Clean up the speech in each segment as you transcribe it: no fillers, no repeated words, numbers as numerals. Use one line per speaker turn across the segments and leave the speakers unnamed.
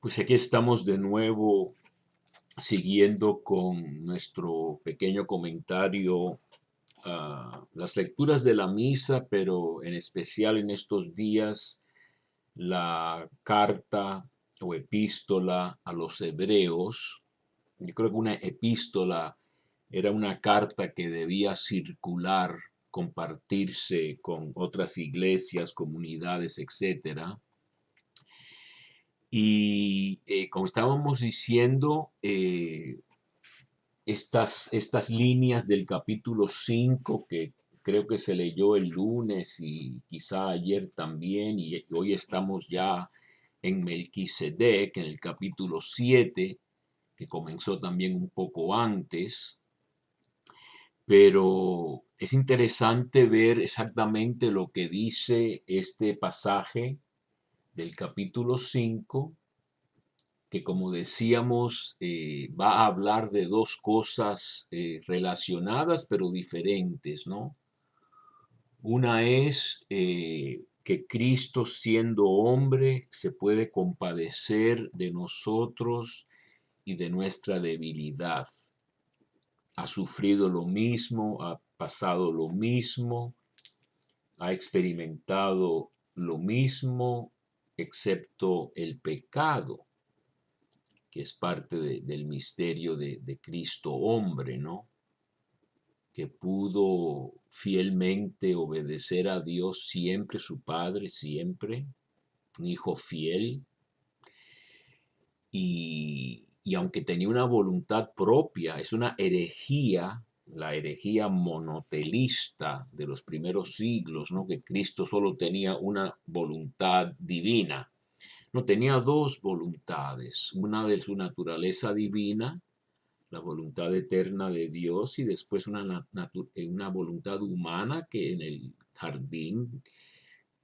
Pues aquí estamos de nuevo siguiendo con nuestro pequeño comentario a las lecturas de la misa, pero en especial en estos días la carta o epístola a los hebreos. Yo creo que una epístola era una carta que debía circular, compartirse con otras iglesias, comunidades, etcétera. Y como estábamos diciendo, estas líneas del capítulo 5 que creo que se leyó el lunes y quizá ayer también, y hoy estamos ya en Melquisedec, en el capítulo 7 que comenzó también un poco antes, pero es interesante ver exactamente lo que dice este pasaje del capítulo 5 que como decíamos va a hablar de dos cosas relacionadas pero diferentes, ¿no? Una es que Cristo siendo hombre se puede compadecer de nosotros y de nuestra debilidad. Ha sufrido lo mismo, ha pasado lo mismo, ha experimentado lo mismo, excepto el pecado, que es parte del misterio de Cristo hombre, ¿no? Que pudo fielmente obedecer a Dios siempre, su Padre, siempre, un hijo fiel, y aunque tenía una voluntad propia, es una herejía, la herejía monotelista de los primeros siglos, ¿no? Que Cristo solo tenía una voluntad divina. No, tenía dos voluntades, una de su naturaleza divina, la voluntad eterna de Dios, y después una voluntad humana que en el jardín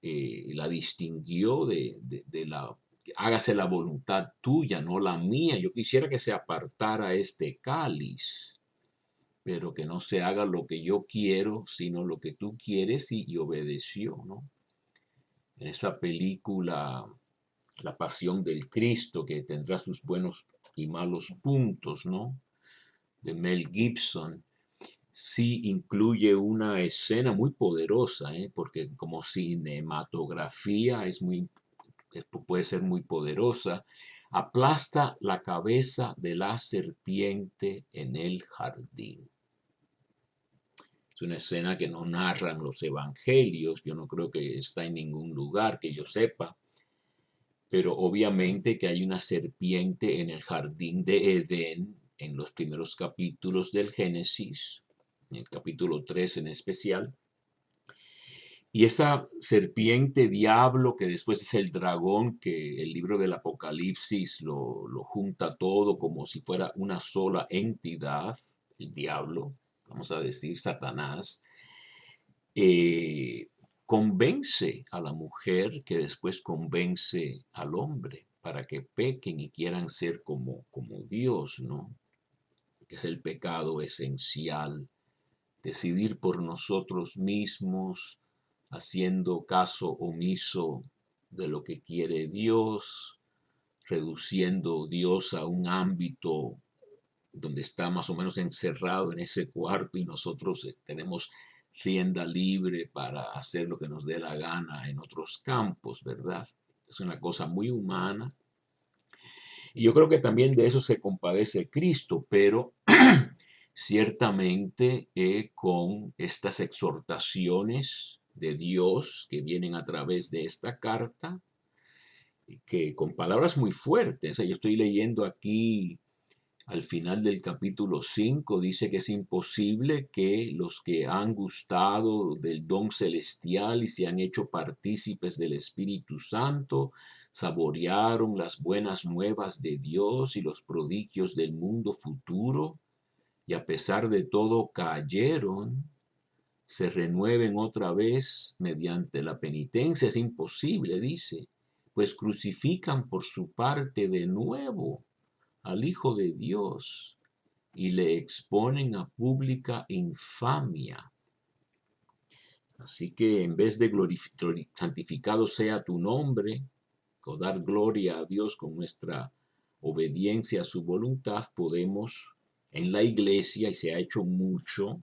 la distinguió de la, hágase la voluntad tuya, no la mía. Yo quisiera que se apartara este cáliz, pero que no se haga lo que yo quiero, sino lo que tú quieres, y obedeció, ¿no? En esa película La Pasión del Cristo, que tendrá sus buenos y malos puntos, ¿no? De Mel Gibson, sí incluye una escena muy poderosa, porque como cinematografía puede ser muy poderosa. Aplasta la cabeza de la serpiente en el jardín. Es una escena que no narran los evangelios, yo no creo que está en ningún lugar que yo sepa, pero obviamente que hay una serpiente en el jardín de Edén en los primeros capítulos del Génesis, en el capítulo 3 en especial. Y esa serpiente diablo, que después es el dragón, que el libro del Apocalipsis lo junta todo como si fuera una sola entidad, el diablo, vamos a decir Satanás, eh, convence a la mujer que después convence al hombre para que pequen y quieran ser como Dios, ¿no? Que es el pecado esencial, decidir por nosotros mismos, haciendo caso omiso de lo que quiere Dios, reduciendo Dios a un ámbito donde está más o menos encerrado en ese cuarto y nosotros tenemos rienda libre para hacer lo que nos dé la gana en otros campos, ¿verdad? Es una cosa muy humana. Y yo creo que también de eso se compadece Cristo, pero ciertamente con estas exhortaciones de Dios que vienen a través de esta carta, que con palabras muy fuertes, yo estoy leyendo aquí al final del capítulo 5, dice que es imposible que los que han gustado del don celestial y se han hecho partícipes del Espíritu Santo, saborearon las buenas nuevas de Dios y los prodigios del mundo futuro, y a pesar de todo cayeron, se renueven otra vez mediante la penitencia. Es imposible, dice, pues crucifican por su parte de nuevo al Hijo de Dios y le exponen a pública infamia. Así que en vez de santificado sea tu nombre, o dar gloria a Dios con nuestra obediencia a su voluntad, podemos en la iglesia, y se ha hecho mucho,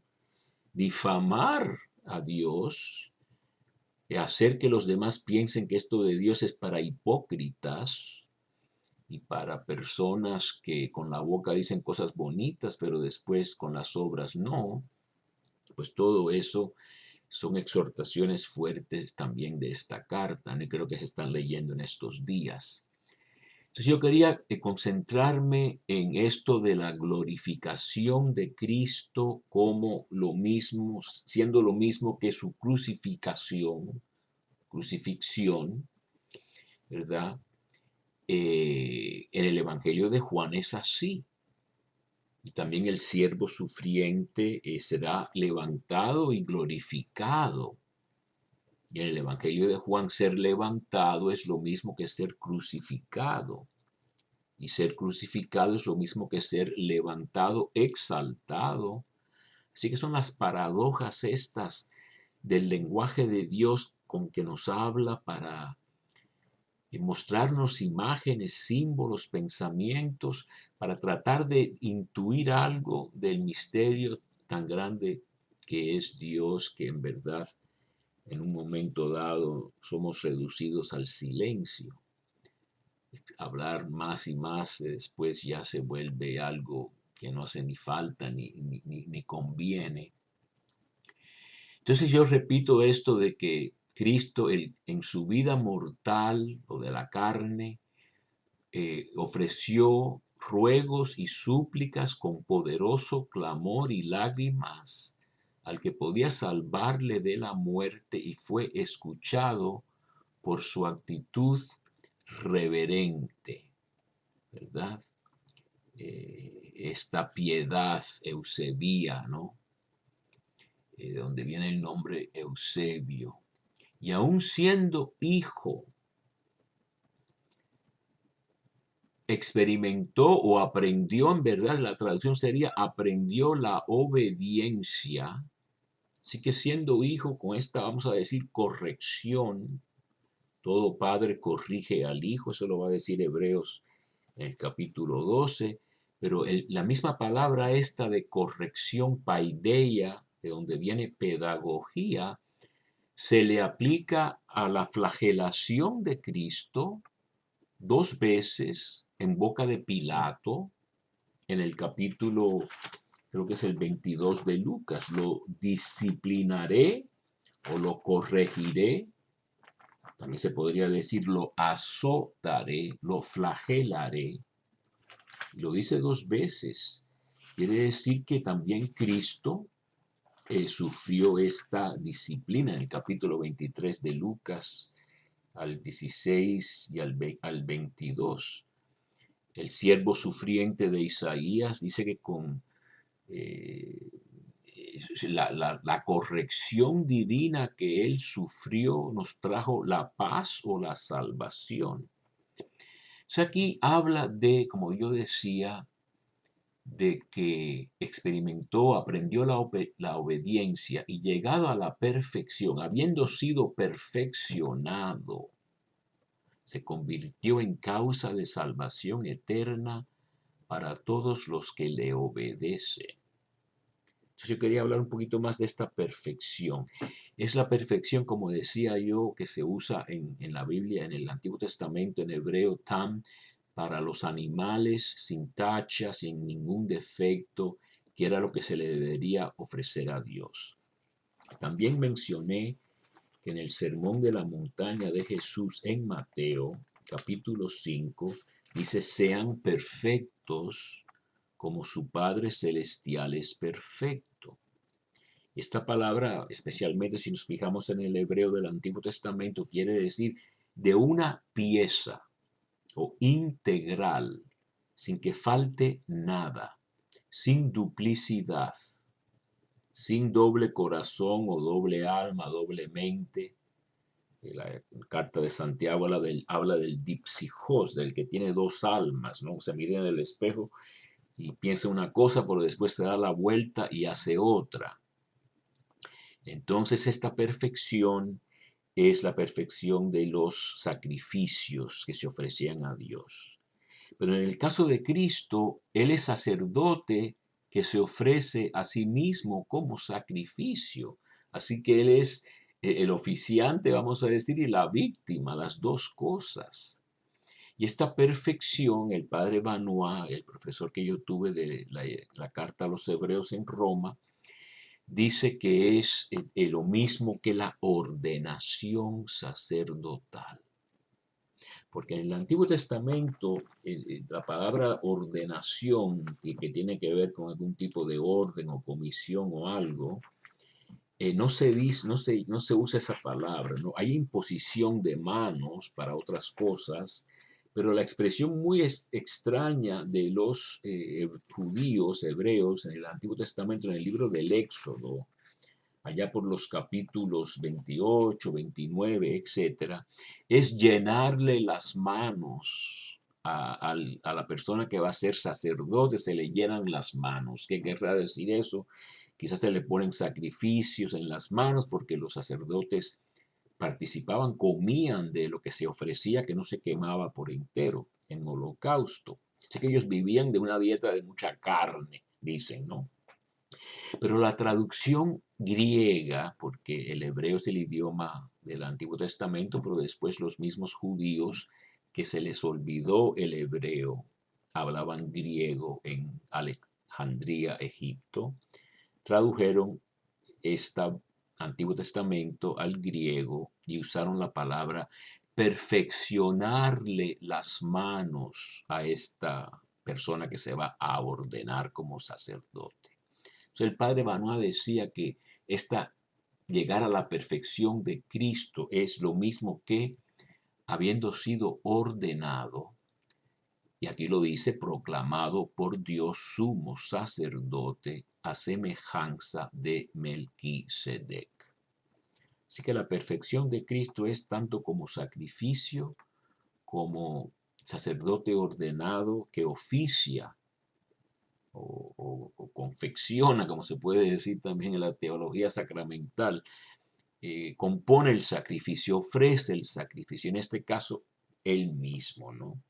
difamar a Dios, hacer que los demás piensen que esto de Dios es para hipócritas y para personas que con la boca dicen cosas bonitas, pero después con las obras no. Pues todo eso son exhortaciones fuertes también de esta carta, ¿no? Y creo que se están leyendo en estos días. Entonces yo quería concentrarme en esto de la glorificación de Cristo como lo mismo, siendo lo mismo que su crucifixión, ¿verdad? En el Evangelio de Juan es así. Y también el siervo sufriente será levantado y glorificado. Y en el Evangelio de Juan, ser levantado es lo mismo que ser crucificado. Y ser crucificado es lo mismo que ser levantado, exaltado. Así que son las paradojas estas del lenguaje de Dios con que nos habla para mostrarnos imágenes, símbolos, pensamientos, para tratar de intuir algo del misterio tan grande que es Dios, que en verdad en un momento dado somos reducidos al silencio. Hablar más y más después ya se vuelve algo que no hace ni falta ni conviene. Entonces yo repito esto de que Cristo en su vida mortal o de la carne ofreció ruegos y súplicas con poderoso clamor y lágrimas al que podía salvarle de la muerte, y fue escuchado por su actitud reverente, ¿verdad? Esta piedad eusebia, ¿no? De donde viene el nombre Eusebio. Y aún siendo hijo, experimentó o aprendió, en verdad la traducción sería aprendió la obediencia. Así que siendo hijo, con esta, vamos a decir, corrección, todo padre corrige al hijo, eso lo va a decir Hebreos en el capítulo 12, pero la misma palabra esta de corrección, paideia, de donde viene pedagogía, se le aplica a la flagelación de Cristo 2 veces en boca de Pilato, en el capítulo, creo que es el 22 de Lucas. Lo disciplinaré o lo corregiré, también se podría decir lo azotaré, lo flagelaré. Lo dice 2 veces. Quiere decir que también Cristo sufrió esta disciplina en el capítulo 23 de Lucas, al 16 y al 22. El siervo sufriente de Isaías dice que con la corrección divina que él sufrió nos trajo la paz o la salvación. O sea, aquí habla de, como yo decía, de que experimentó, aprendió la obediencia y llegado a la perfección, habiendo sido perfeccionado, se convirtió en causa de salvación eterna para todos los que le obedecen. Entonces yo quería hablar un poquito más de esta perfección. Es la perfección, como decía yo, que se usa en la Biblia, en el Antiguo Testamento, en hebreo, tam, para los animales, sin tacha, sin ningún defecto, que era lo que se le debería ofrecer a Dios. También mencioné que en el Sermón de la Montaña de Jesús en Mateo, capítulo 5, dice, sean perfectos como su Padre Celestial es perfecto. Esta palabra, especialmente si nos fijamos en el hebreo del Antiguo Testamento, quiere decir de una pieza o integral, sin que falte nada, sin duplicidad, sin doble corazón o doble alma, doble mente. La carta de Santiago habla del dipsijos, del que tiene 2 almas, ¿no? Se mira en el espejo y piensa una cosa, pero después se da la vuelta y hace otra. Entonces esta perfección es la perfección de los sacrificios que se ofrecían a Dios. Pero en el caso de Cristo, Él es sacerdote que se ofrece a sí mismo como sacrificio. Así que Él es el oficiante, vamos a decir, y la víctima, las dos cosas. Y esta perfección, el padre Benoit, el profesor que yo tuve de la carta a los hebreos en Roma, dice que es lo mismo que la ordenación sacerdotal. Porque en el Antiguo Testamento la palabra ordenación, que tiene que ver con algún tipo de orden o comisión o algo, no se dice, no se usa esa palabra, ¿no? Hay imposición de manos para otras cosas, pero la expresión muy extraña de los judíos, hebreos, en el Antiguo Testamento, en el libro del Éxodo, allá por los capítulos 28, 29, etcétera, es llenarle las manos a la persona que va a ser sacerdote, se le llenan las manos. ¿Qué querrá decir eso? Quizás se le ponen sacrificios en las manos porque los sacerdotes participaban, comían de lo que se ofrecía que no se quemaba por entero en holocausto. Así que ellos vivían de una dieta de mucha carne, dicen, ¿no? Pero la traducción griega, porque el hebreo es el idioma del Antiguo Testamento, pero después los mismos judíos que se les olvidó el hebreo hablaban griego en Alejandría, Egipto, tradujeron este Antiguo Testamento al griego y usaron la palabra perfeccionarle las manos a esta persona que se va a ordenar como sacerdote. Entonces el padre Benoit decía que esta llegar a la perfección de Cristo es lo mismo que habiendo sido ordenado, y aquí lo dice, proclamado por Dios sumo sacerdote a semejanza de Melquisedec. Así que la perfección de Cristo es tanto como sacrificio, como sacerdote ordenado que oficia o confecciona, como se puede decir también en la teología sacramental, compone el sacrificio, ofrece el sacrificio, en este caso, él mismo, ¿no?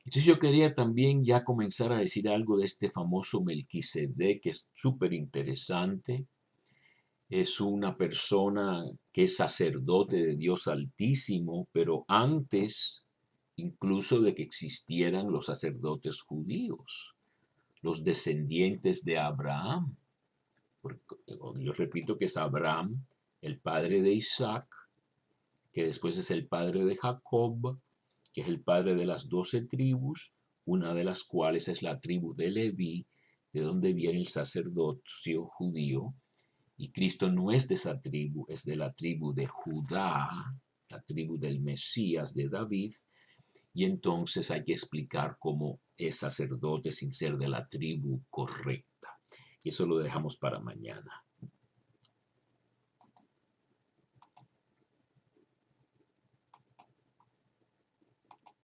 Entonces yo quería también ya comenzar a decir algo de este famoso Melquisedec, que es súper interesante. Es una persona que es sacerdote de Dios Altísimo, pero antes incluso de que existieran los sacerdotes judíos, los descendientes de Abraham. Porque, yo repito que es Abraham, el padre de Isaac, que después es el padre de Jacob, que es el padre de las 12 tribus, una de las cuales es la tribu de Leví, de donde viene el sacerdocio judío. Y Cristo no es de esa tribu, es de la tribu de Judá, la tribu del Mesías de David. Y entonces hay que explicar cómo es sacerdote sin ser de la tribu correcta. Y eso lo dejamos para mañana.